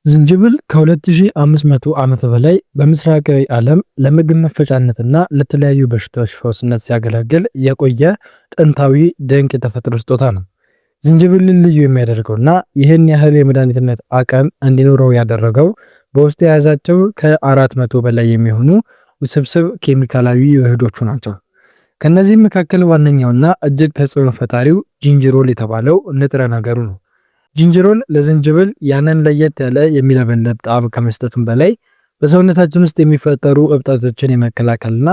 ዝንጅብል ከ2500 ዓመት በላይ በምስራቃዊ ዓለም ለምግብ መፈጫነትና ለተለያዩ በሽታዎች ፈውስነት ሲያገለግል የቆየ ጥንታዊ ድንቅ የተፈጥሮ ስጦታ ነው። ዝንጅብልን ልዩ የሚያደርገውና ይህን ያህል የመድኃኒትነት አቅም እንዲኖረው ያደረገው በውስጡ የያዛቸው ከ400 በላይ የሚሆኑ ውስብስብ ኬሚካላዊ ውህዶቹ ናቸው። ከነዚህም መካከል ዋነኛውና እጅግ ተጽዕኖ ፈጣሪው ጂንጀሮል የተባለው ንጥረ ነገሩ ነው። ጂንጀሮል ለዝንጅብል ያንን ለየት ያለ የሚለበለብ ጣዕም ከመስጠቱም በላይ በሰውነታችን ውስጥ የሚፈጠሩ እብጠቶችን የመከላከልና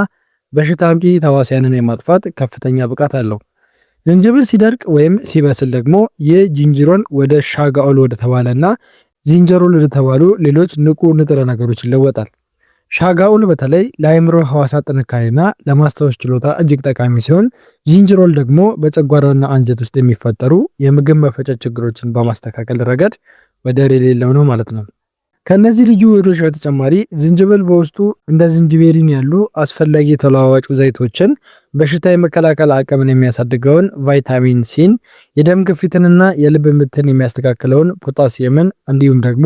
በሽታ አምጪ ተዋሲያንን የማጥፋት ከፍተኛ ብቃት አለው። ዝንጅብል ሲደርቅ ወይም ሲበስል ደግሞ ይህ ጂንጀሮል ወደ ሻጋኦል ወደ ተባለና ዚንጀሮል ወደ ተባሉ ሌሎች ንቁ ንጥረ ነገሮች ይለወጣል። ሻጋኡል በተለይ ለአእምሮ ህዋሳት ጥንካሬና ለማስታወስ ችሎታ እጅግ ጠቃሚ ሲሆን፣ ዚንጅሮል ደግሞ በጨጓራና አንጀት ውስጥ የሚፈጠሩ የምግብ መፈጨት ችግሮችን በማስተካከል ረገድ ወደር የሌለው ነው ማለት ነው። ከነዚህ ልዩ ውህዶች በተጨማሪ ዝንጅብል በውስጡ እንደ ዝንጅቤሪን ያሉ አስፈላጊ ተለዋዋጭ ዘይቶችን፣ በሽታ የመከላከል አቅምን የሚያሳድገውን ቫይታሚን ሲን፣ የደም ግፊትንና የልብ ምትን የሚያስተካክለውን ፖታሲየምን እንዲሁም ደግሞ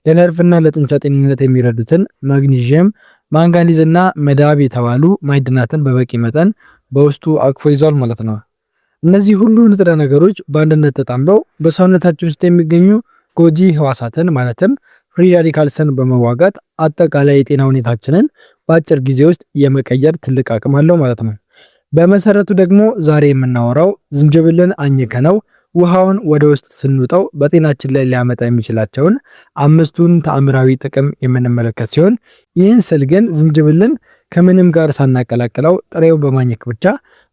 ለነርቭና ለጡንቻ ጤንነት የሚረዱትን ማግኒዥየም፣ ማንጋኒዝና መዳብ የተባሉ ማዕድናትን በበቂ መጠን በውስጡ አቅፎ ይዟል ማለት ነው። እነዚህ ሁሉ ንጥረ ነገሮች በአንድነት ተጣምረው በሰውነታችን ውስጥ የሚገኙ ጎጂ ህዋሳትን ማለትም ፍሪ ራዲካልስን በመዋጋት አጠቃላይ የጤና ሁኔታችንን በአጭር ጊዜ ውስጥ የመቀየር ትልቅ አቅም አለው ማለት ነው። በመሰረቱ ደግሞ ዛሬ የምናወራው ዝንጅብልን አኝከነው ውሃውን ወደ ውስጥ ስንውጠው በጤናችን ላይ ሊያመጣ የሚችላቸውን አምስቱን ተአምራዊ ጥቅም የምንመለከት ሲሆን፣ ይህን ስል ግን ዝንጅብልን ከምንም ጋር ሳናቀላቅለው ጥሬው በማኘክ ብቻ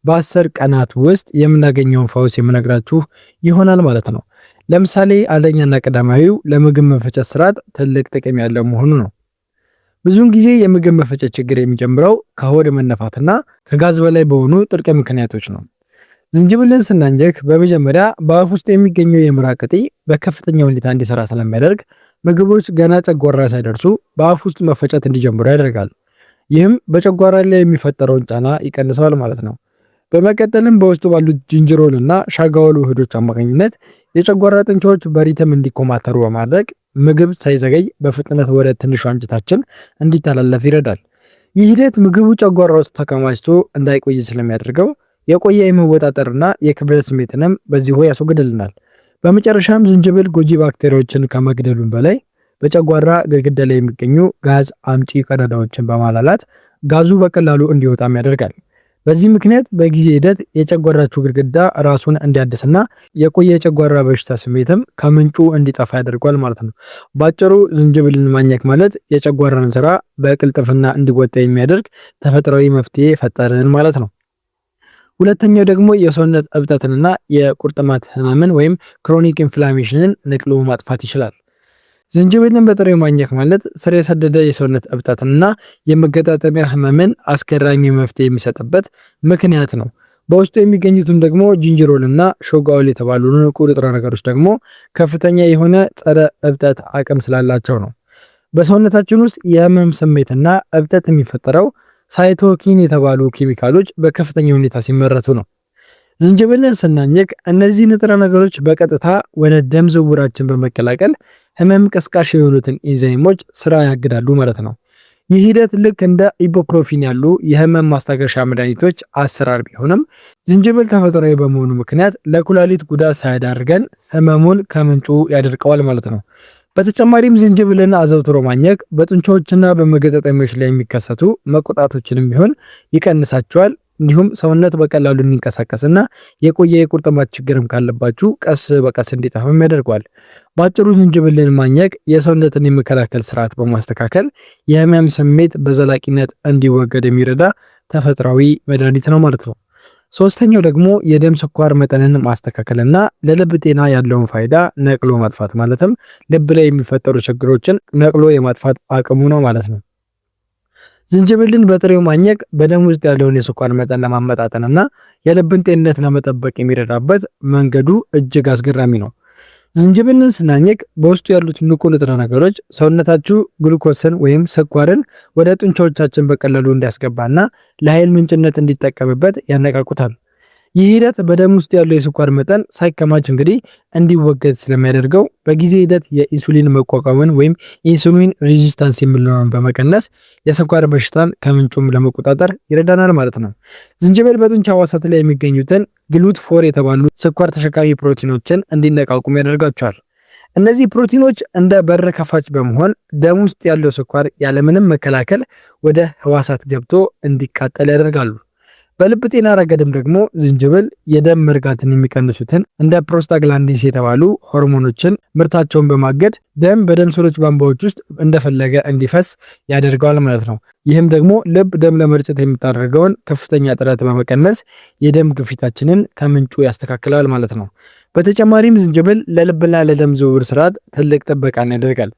በ10 ቀናት ውስጥ የምናገኘውን ፈውስ የምነግራችሁ ይሆናል ማለት ነው። ለምሳሌ አንደኛና ቀዳማዊው ለምግብ መፈጨት ስርዓት ትልቅ ጥቅም ያለው መሆኑ ነው። ብዙውን ጊዜ የምግብ መፈጨት ችግር የሚጀምረው ከሆድ መነፋትና ከጋዝ በላይ በሆኑ ጥልቅ ምክንያቶች ነው። ዝንጅብልን ስናኘክ በመጀመሪያ በአፍ ውስጥ የሚገኘው የምራቅ እጢ በከፍተኛ ሁኔታ እንዲሰራ ስለሚያደርግ ምግቦች ገና ጨጓራ ሳይደርሱ በአፍ ውስጥ መፈጨት እንዲጀምሩ ያደርጋል። ይህም በጨጓራ ላይ የሚፈጠረውን ጫና ይቀንሰዋል ማለት ነው። በመቀጠልም በውስጡ ባሉት ጂንጀሮል እና ሻጋኦል ውህዶች አማካኝነት የጨጓራ ጡንቻዎች በሪትም እንዲኮማተሩ በማድረግ ምግብ ሳይዘገይ በፍጥነት ወደ ትንሹ አንጀታችን እንዲተላለፍ ይረዳል። ይህ ሂደት ምግቡ ጨጓራ ውስጥ ተከማችቶ እንዳይቆይ ስለሚያደርገው የቆየ የመወጣጠርና የክብደት ስሜትንም በዚሁ ያስወግድልናል። በመጨረሻም ዝንጅብል ጎጂ ባክቴሪያዎችን ከመግደሉም በላይ በጨጓራ ግድግዳ ላይ የሚገኙ ጋዝ አምጪ ቀዳዳዎችን በማላላት ጋዙ በቀላሉ እንዲወጣም ያደርጋል። በዚህ ምክንያት በጊዜ ሂደት የጨጓራችሁ ግድግዳ ራሱን እንዲያድስና የቆየ የጨጓራ በሽታ ስሜትም ከምንጩ እንዲጠፋ ያደርጓል ማለት ነው። ባጭሩ ዝንጅብልን ማኘክ ማለት የጨጓራን ስራ በቅልጥፍና እንዲወጣ የሚያደርግ ተፈጥሯዊ መፍትሄ ፈጠርን ማለት ነው። ሁለተኛው ደግሞ የሰውነት እብጠትንና የቁርጥማት ህመምን ወይም ክሮኒክ ኢንፍላሜሽንን ነቅሎ ማጥፋት ይችላል። ዝንጅብልን በጥሬው ማኘክ ማለት ስር የሰደደ የሰውነት እብጠትንና የመገጣጠሚያ ህመምን አስገራሚ መፍትሄ የሚሰጥበት ምክንያት ነው። በውስጡ የሚገኙትም ደግሞ ጂንጀሮልና ሻጋኦል የተባሉ ንቁ ንጥረ ነገሮች ደግሞ ከፍተኛ የሆነ ጸረ እብጠት አቅም ስላላቸው ነው። በሰውነታችን ውስጥ የህመም ስሜትና እብጠት የሚፈጠረው ሳይቶኪን የተባሉ ኬሚካሎች በከፍተኛ ሁኔታ ሲመረቱ ነው። ዝንጅብልን ስናኘክ እነዚህ ንጥረ ነገሮች በቀጥታ ወደ ደም ዝውውራችን በመቀላቀል ህመም ቀስቃሽ የሆኑትን ኢንዛይሞች ስራ ያግዳሉ ማለት ነው። ይህ ሂደት ልክ እንደ ኢቡፕሮፊን ያሉ የህመም ማስታገሻ መድኃኒቶች አሰራር ቢሆንም ዝንጅብል ተፈጥሯዊ በመሆኑ ምክንያት ለኩላሊት ጉዳት ሳያዳርገን ህመሙን ከምንጩ ያደርቀዋል ማለት ነው። በተጨማሪም ዝንጅብልን አዘውትሮ ማኘክ በጡንቻዎችና በመገጣጠሚያዎች ላይ የሚከሰቱ መቆጣቶችንም ቢሆን ይቀንሳቸዋል። እንዲሁም ሰውነት በቀላሉ እንዲንቀሳቀስና የቆየ የቁርጥማት ችግርም ካለባችሁ ቀስ በቀስ እንዲጠፋም ያደርገዋል። በአጭሩ ዝንጅብልን ማኘክ የሰውነትን የመከላከል ስርዓት በማስተካከል የህመም ስሜት በዘላቂነት እንዲወገድ የሚረዳ ተፈጥሯዊ መድኃኒት ነው ማለት ነው። ሶስተኛው ደግሞ የደም ስኳር መጠንን ማስተካከልና ለልብ ጤና ያለውን ፋይዳ ነቅሎ ማጥፋት ማለትም ልብ ላይ የሚፈጠሩ ችግሮችን ነቅሎ የማጥፋት አቅሙ ነው ማለት ነው። ዝንጅብልን በጥሬው ማኘክ በደም ውስጥ ያለውን የስኳር መጠን ለማመጣጠንና የልብን ጤንነት ለመጠበቅ የሚረዳበት መንገዱ እጅግ አስገራሚ ነው። ዝንጅብልን ስናኘክ በውስጡ ያሉት ንቁ ንጥረ ነገሮች ሰውነታችሁ ግሉኮስን ወይም ስኳርን ወደ ጡንቻዎቻችን በቀላሉ እንዲያስገባና ለኃይል ምንጭነት እንዲጠቀምበት ያነቃቁታል። ይህ ሂደት በደም ውስጥ ያለው የስኳር መጠን ሳይከማች እንግዲህ እንዲወገድ ስለሚያደርገው በጊዜ ሂደት የኢንሱሊን መቋቋምን ወይም ኢንሱሊን ሬዚስታንስ የሚለውን በመቀነስ የስኳር በሽታን ከምንጩም ለመቆጣጠር ይረዳናል ማለት ነው። ዝንጅብል በጡንቻ ህዋሳት ላይ የሚገኙትን ግሉት ፎር የተባሉ ስኳር ተሸካሚ ፕሮቲኖችን እንዲነቃቁም ያደርጋቸዋል። እነዚህ ፕሮቲኖች እንደ በር ከፋች በመሆን ደም ውስጥ ያለው ስኳር ያለምንም መከላከል ወደ ህዋሳት ገብቶ እንዲቃጠል ያደርጋሉ። በልብ ጤና ረገድም ደግሞ ዝንጅብል የደም መርጋትን የሚቀንሱትን እንደ ፕሮስታግላንዲንስ የተባሉ ሆርሞኖችን ምርታቸውን በማገድ ደም በደም ስሮች ቧንቧዎች ውስጥ እንደፈለገ እንዲፈስ ያደርገዋል ማለት ነው። ይህም ደግሞ ልብ ደም ለመርጨት የምታደርገውን ከፍተኛ ጥረት በመቀነስ የደም ግፊታችንን ከምንጩ ያስተካክላል ማለት ነው። በተጨማሪም ዝንጅብል ለልብና ለደም ዝውውር ስርዓት ትልቅ ጥበቃን ያደርጋል።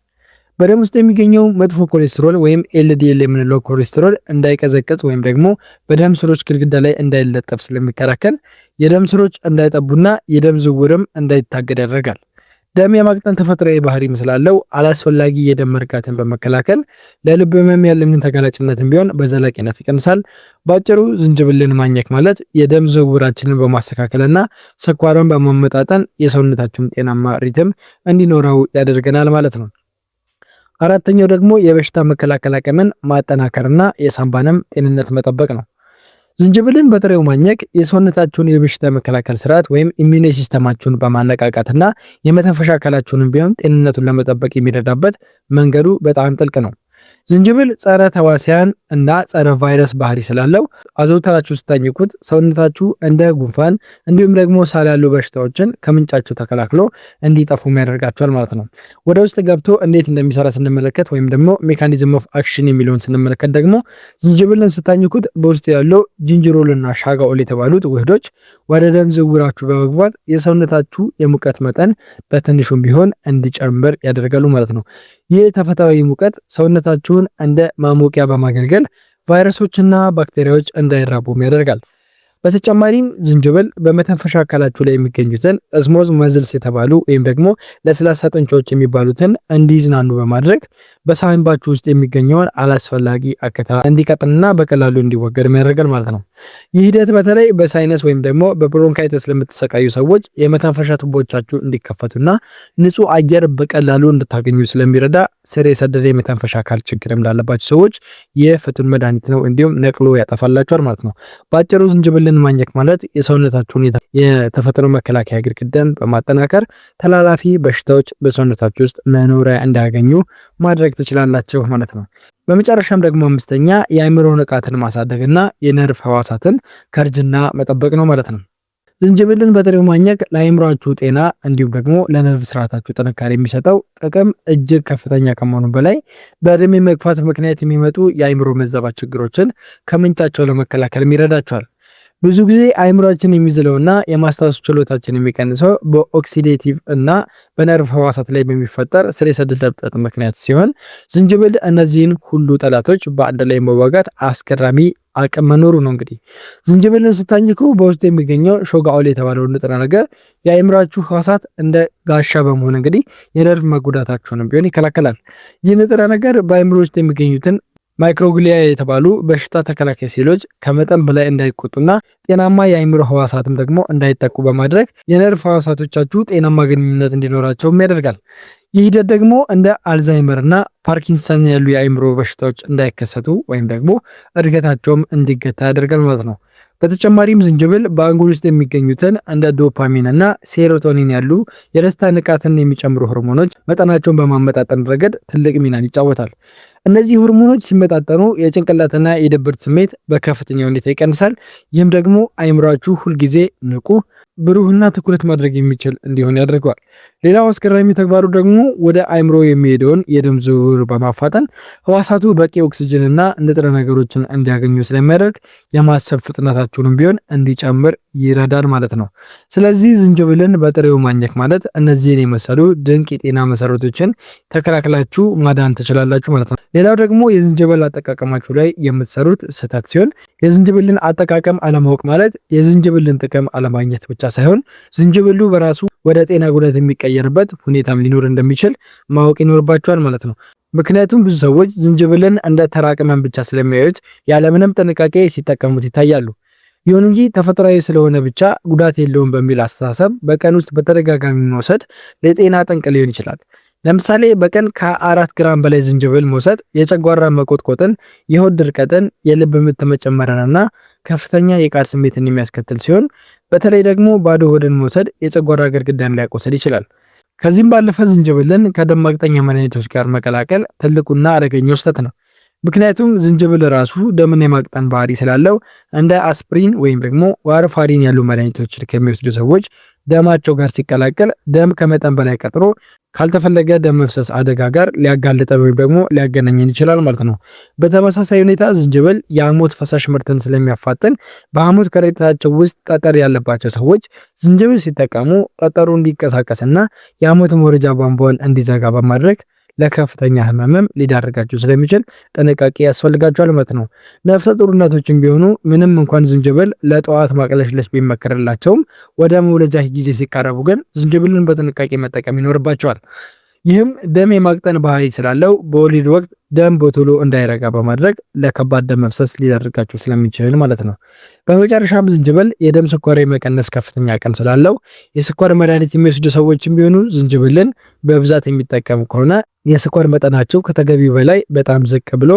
በደም ውስጥ የሚገኘው መጥፎ ኮሌስትሮል ወይም ኤልዲኤል የምንለው ኮሌስትሮል እንዳይቀዘቅዝ ወይም ደግሞ በደም ስሮች ግድግዳ ላይ እንዳይለጠፍ ስለሚከላከል የደም ስሮች እንዳይጠቡና የደም ዝውውርም እንዳይታገድ ያደርጋል። ደም የማቅጠን ተፈጥሯዊ ባህሪ ስላለው አላስፈላጊ የደም መርጋትን በመከላከል ለልብ ህመም ያለንን ተጋላጭነትን ቢሆን በዘላቂነት ይቀንሳል። ባጭሩ ዝንጅብልን ማኘክ ማለት የደም ዝውውራችንን በማስተካከልና ስኳርን በማመጣጠን የሰውነታችን ጤናማ ሪትም እንዲኖረው ያደርገናል ማለት ነው። አራተኛው ደግሞ የበሽታ መከላከል አቅምን ማጠናከርና የሳምባንም ጤንነት መጠበቅ ነው። ዝንጅብልን በጥሬው ማኘክ የሰውነታችሁን የበሽታ መከላከል ስርዓት ወይም ኢሚዩን ሲስተማችሁን በማነቃቃትና የመተንፈሻ አካላችሁንም ቢሆን ጤንነቱን ለመጠበቅ የሚረዳበት መንገዱ በጣም ጥልቅ ነው። ዝንጅብል ጸረ ተዋሲያን እና ጸረ ቫይረስ ባህሪ ስላለው አዘውተራችሁ ስታኝኩት ሰውነታችሁ እንደ ጉንፋን እንዲሁም ደግሞ ሳል ያሉ በሽታዎችን ከምንጫቸው ተከላክሎ እንዲጠፉ ያደርጋቸዋል ማለት ነው። ወደ ውስጥ ገብቶ እንዴት እንደሚሰራ ስንመለከት ወይም ደግሞ ሜካኒዝም ኦፍ አክሽን የሚለውን ስንመለከት ደግሞ ዝንጅብልን ስታኝኩት በውስጡ ያለው ጂንጅሮል እና ሻጋኦል የተባሉት ውህዶች ወደ ደም ዝውውራችሁ በመግባት የሰውነታችሁ የሙቀት መጠን በትንሹም ቢሆን እንዲጨምር ያደርጋሉ ማለት ነው። ይህ ተፈጥሯዊ ሙቀት ሰውነታችሁን እንደ ማሞቂያ በማገልገል ቫይረሶችና ባክቴሪያዎች እንዳይራቡም ያደርጋል። በተጨማሪም ዝንጅብል በመተንፈሻ አካላችሁ ላይ የሚገኙትን ስሞዝ መዝልስ የተባሉ ወይም ደግሞ ለስላሳ ጡንቻዎች የሚባሉትን እንዲዝናኑ በማድረግ በሳንባችሁ ውስጥ የሚገኘውን አላስፈላጊ አከታ እንዲቀጥልና በቀላሉ እንዲወገድ ያደርጋል ማለት ነው። ይህ ሂደት በተለይ በሳይነስ ወይም ደግሞ በብሮንካይተስ ለምትሰቃዩ ሰዎች የመተንፈሻ ቱቦቻችሁ እንዲከፈቱና ንጹህ አየር በቀላሉ እንድታገኙ ስለሚረዳ ስር የሰደደ የመተንፈሻ አካል ችግርም ላለባቸው ሰዎች የፍቱን መድኃኒት ነው፣ እንዲሁም ነቅሎ ያጠፋላቸዋል ማለት ነው። በአጭሩ ዝንጅብልን ማኘክ ማለት የሰውነታችሁን የተፈጥሮ መከላከያ ግድግዳን በማጠናከር ተላላፊ በሽታዎች በሰውነታችሁ ውስጥ መኖሪያ እንዳያገኙ ማድረግ ትችላላችሁ ማለት ነው። በመጨረሻም ደግሞ አምስተኛ የአእምሮ ንቃትን ማሳደግና የነርቭ ህዋሳትን ከእርጅና መጠበቅ ነው ማለት ነው። ዝንጅብልን በጥሬው ማኘክ ለአእምሯችሁ ጤና እንዲሁም ደግሞ ለነርቭ ስርዓታችሁ ጥንካሬ የሚሰጠው ጥቅም እጅግ ከፍተኛ ከመሆኑ በላይ በእድሜ መግፋት ምክንያት የሚመጡ የአእምሮ መዛባት ችግሮችን ከምንጫቸው ለመከላከል ይረዳቸዋል። ብዙ ጊዜ አእምሯችን የሚዝለውና የማስታወስ ችሎታችን የሚቀንሰው በኦክሲዴቲቭ እና በነርቭ ህዋሳት ላይ በሚፈጠር ስር የሰደደ እብጠት ምክንያት ሲሆን ዝንጅብል እነዚህን ሁሉ ጠላቶች በአንድ ላይ መዋጋት አስገራሚ አቅም መኖሩ ነው። እንግዲህ ዝንጅብልን ስታኝኩ በውስጡ የሚገኘው ሾጋኦል የተባለው ንጥረ ነገር የአእምሯችሁ ህዋሳት እንደ ጋሻ በመሆን እንግዲህ የነርቭ መጎዳታቸውንም ቢሆን ይከላከላል። ይህ ንጥረ ነገር በአእምሮ ውስጥ የሚገኙትን ማይክሮግሊያ የተባሉ በሽታ ተከላካይ ሴሎች ከመጠን በላይ እንዳይቆጡና ጤናማ የአእምሮ ህዋሳትም ደግሞ እንዳይጠቁ በማድረግ የነርቭ ህዋሳቶቻችሁ ጤናማ ግንኙነት እንዲኖራቸውም ያደርጋል። ይህ ሂደት ደግሞ እንደ አልዛይመር እና ፓርኪንሰን ያሉ የአእምሮ በሽታዎች እንዳይከሰቱ ወይም ደግሞ እድገታቸውም እንዲገታ ያደርጋል ማለት ነው። በተጨማሪም ዝንጅብል በአንጎል ውስጥ የሚገኙትን እንደ ዶፓሚን እና ሴሮቶኒን ያሉ የደስታ ንቃትን የሚጨምሩ ሆርሞኖች መጠናቸውን በማመጣጠን ረገድ ትልቅ ሚናን ይጫወታል። እነዚህ ሆርሞኖች ሲመጣጠኑ የጭንቅላትና የድብርት ስሜት በከፍተኛ ሁኔታ ይቀንሳል። ይህም ደግሞ አእምሯችሁ ሁልጊዜ ንቁ፣ ብሩህና ትኩረት ማድረግ የሚችል እንዲሆን ያደርገዋል። ሌላው አስገራሚ ተግባሩ ደግሞ ወደ አእምሮ የሚሄደውን የደም ዝውውር በማፋጠን ህዋሳቱ በቂ ኦክሲጅንና ንጥረ ነገሮችን እንዲያገኙ ስለሚያደርግ የማሰብ ፍጥነታችሁንም ቢሆን እንዲጨምር ይረዳል ማለት ነው። ስለዚህ ዝንጅብልን በጥሬው ማኘክ ማለት እነዚህን የመሰሉ ድንቅ የጤና መሰረቶችን ተከላክላችሁ ማዳን ትችላላችሁ ማለት ነው። ሌላው ደግሞ የዝንጅብል አጠቃቀማችሁ ላይ የምትሰሩት ስህተት ሲሆን የዝንጅብልን አጠቃቀም አለማወቅ ማለት የዝንጅብልን ጥቅም አለማግኘት ብቻ ሳይሆን ዝንጅብሉ በራሱ ወደ ጤና ጉዳት የሚቀየርበት ሁኔታም ሊኖር እንደሚችል ማወቅ ይኖርባቸዋል ማለት ነው። ምክንያቱም ብዙ ሰዎች ዝንጅብልን እንደ ተራ ቅመም ብቻ ስለሚያዩት ያለምንም ጥንቃቄ ሲጠቀሙት ይታያሉ። ይሁን እንጂ ተፈጥሯዊ ስለሆነ ብቻ ጉዳት የለውም በሚል አስተሳሰብ በቀን ውስጥ በተደጋጋሚ መውሰድ ለጤና ጠንቅ ሊሆን ይችላል። ለምሳሌ በቀን ከ4 ግራም በላይ ዝንጅብል መውሰድ የጨጓራ መቆጥቆጥን፣ የሆድ ድርቀትን፣ የልብ ምት መጨመርንና ከፍተኛ የቃል ስሜትን የሚያስከትል ሲሆን በተለይ ደግሞ ባዶ ሆድን መውሰድ የጨጓራ ግድግዳን ሊያቆስል ይችላል። ከዚህም ባለፈ ዝንጅብልን ከደም ማቅጠኛ መድኃኒቶች ጋር መቀላቀል ትልቁና አደገኛው ስህተት ነው። ምክንያቱም ዝንጅብል ራሱ ደምን የማቅጠን ባህሪ ስላለው እንደ አስፕሪን ወይም ደግሞ ዋርፋሪን ያሉ መድኃኒቶችን ከሚወስዱ ሰዎች ደማቸው ጋር ሲቀላቀል ደም ከመጠን በላይ ቀጥሮ ካልተፈለገ ደም መፍሰስ አደጋ ጋር ሊያጋልጠን ወይም ደግሞ ሊያገናኘን ይችላል ማለት ነው። በተመሳሳይ ሁኔታ ዝንጅብል የሐሞት ፈሳሽ ምርትን ስለሚያፋጥን በሐሞት ከረጢታቸው ውስጥ ጠጠር ያለባቸው ሰዎች ዝንጅብል ሲጠቀሙ ጠጠሩ እንዲንቀሳቀስና የሐሞት መውረጃ ቧንቧን እንዲዘጋ በማድረግ ለከፍተኛ ህመምም ሊዳርጋቸው ስለሚችል ጥንቃቄ ያስፈልጋቸዋል ማለት ነው። ነፍሰ ጡር እናቶችም ቢሆኑ ምንም እንኳን ዝንጅብል ለጠዋት ማቅለሽለሽ ቢመከርላቸውም ወደ መውለጃ ጊዜ ሲቃረቡ ግን ዝንጅብልን በጥንቃቄ መጠቀም ይኖርባቸዋል። ይህም ደም የማቅጠን ባህሪ ስላለው በወሊድ ወቅት ደም በቶሎ እንዳይረጋ በማድረግ ለከባድ ደም መፍሰስ ሊዳርጋቸው ስለሚችል ማለት ነው። በመጨረሻም ዝንጅብል የደም ስኳር የመቀነስ ከፍተኛ አቅም ስላለው የስኳር መድኃኒት የሚወስዱ ሰዎችም ቢሆኑ ዝንጅብልን በብዛት የሚጠቀሙ ከሆነ የስኳር መጠናቸው ከተገቢው በላይ በጣም ዝቅ ብሎ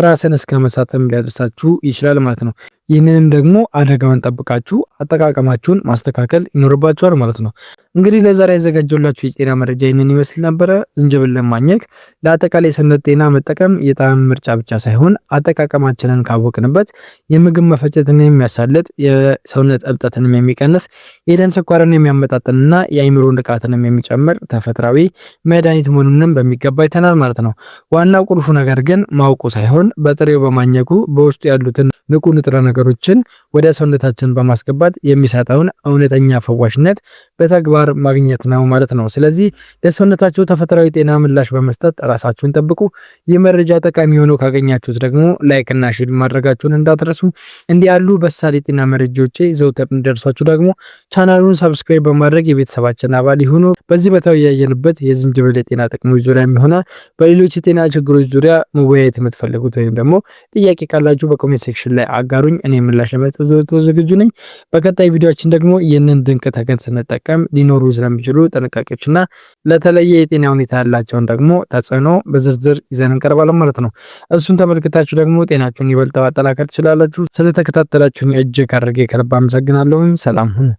ራስን እስከ መሳተም ሊያደርሳችሁ ይችላል ማለት ነው። ይህንንም ደግሞ አደጋውን ጠብቃችሁ አጠቃቀማችሁን ማስተካከል ይኖርባችኋል ማለት ነው። እንግዲህ ለዛሬ ያዘጋጀሁላችሁ የጤና መረጃ ይህንን ይመስል ነበረ። ዝንጅብልን ማኘክ ለአጠቃላይ ሰውነት ጤና መጠቀም የጣዕም ምርጫ ብቻ ሳይሆን አጠቃቀማችንን ካወቅንበት የምግብ መፈጨትን የሚያሳልጥ፣ የሰውነት እብጠትንም የሚቀንስ፣ የደም ስኳርን የሚያመጣጥንና የአይምሮ ንቃትንም የሚጨምር ተፈጥሯዊ መድኃኒት መሆኑንም በሚገባ አይተናል ማለት ነው። ዋናው ቁልፉ ነገር ግን ማውቁ ሳይሆን በጥሬው በማኘኩ በውስጡ ያሉትን ንቁ ንጥረ ነገሮችን ወደ ሰውነታችን በማስገባት የሚሰጠውን እውነተኛ ፈዋሽነት በተግባር ማግኘት ነው ማለት ነው። ስለዚህ ለሰውነታችሁ ተፈጥሯዊ ጤና ምላሽ በመስጠት ራሳችሁን ጠብቁ። ይህ መረጃ ጠቃሚ ሆኖ ካገኛችሁት ደግሞ ላይክ እና ሼር ማድረጋችሁን እንዳትረሱ። እንዲህ ያሉ በሳል የጤና መረጃዎች ዘውትር እንዲደርሷችሁ ደግሞ ቻናሉን ሰብስክራይብ በማድረግ የቤተሰባችን አባል ይሁኑ። በዚህ በተወያየንበት የዝንጅብል የጤና ጥቅሞች ዙሪያ የሚሆነ በሌሎች የጤና ችግሮች ዙሪያ መወያየት የምትፈልጉት ወይም ደግሞ ጥያቄ ካላችሁ በኮሜንት ሴክሽን ላይ አጋሩኝ። እኔ ምላሽ ለመስጠት ዝግጁ ነኝ። በቀጣይ ቪዲዮአችን ደግሞ ይህንን ድንቅ ተክል ስንጠቀም ሊኖሩ ስለሚችሉ ጥንቃቄዎችና ለተለየ የጤና ሁኔታ ያላቸውን ደግሞ ተጽዕኖ በዝርዝር ይዘን እንቀርባለን ማለት ነው። እሱን ተመልክታችሁ ደግሞ ጤናችሁን ይበልጥ ማጠናከር ትችላላችሁ። ስለተከታተላችሁኝ እጅግ አድርጌ ከልብ አመሰግናለሁ። ሰላም ሁኑ።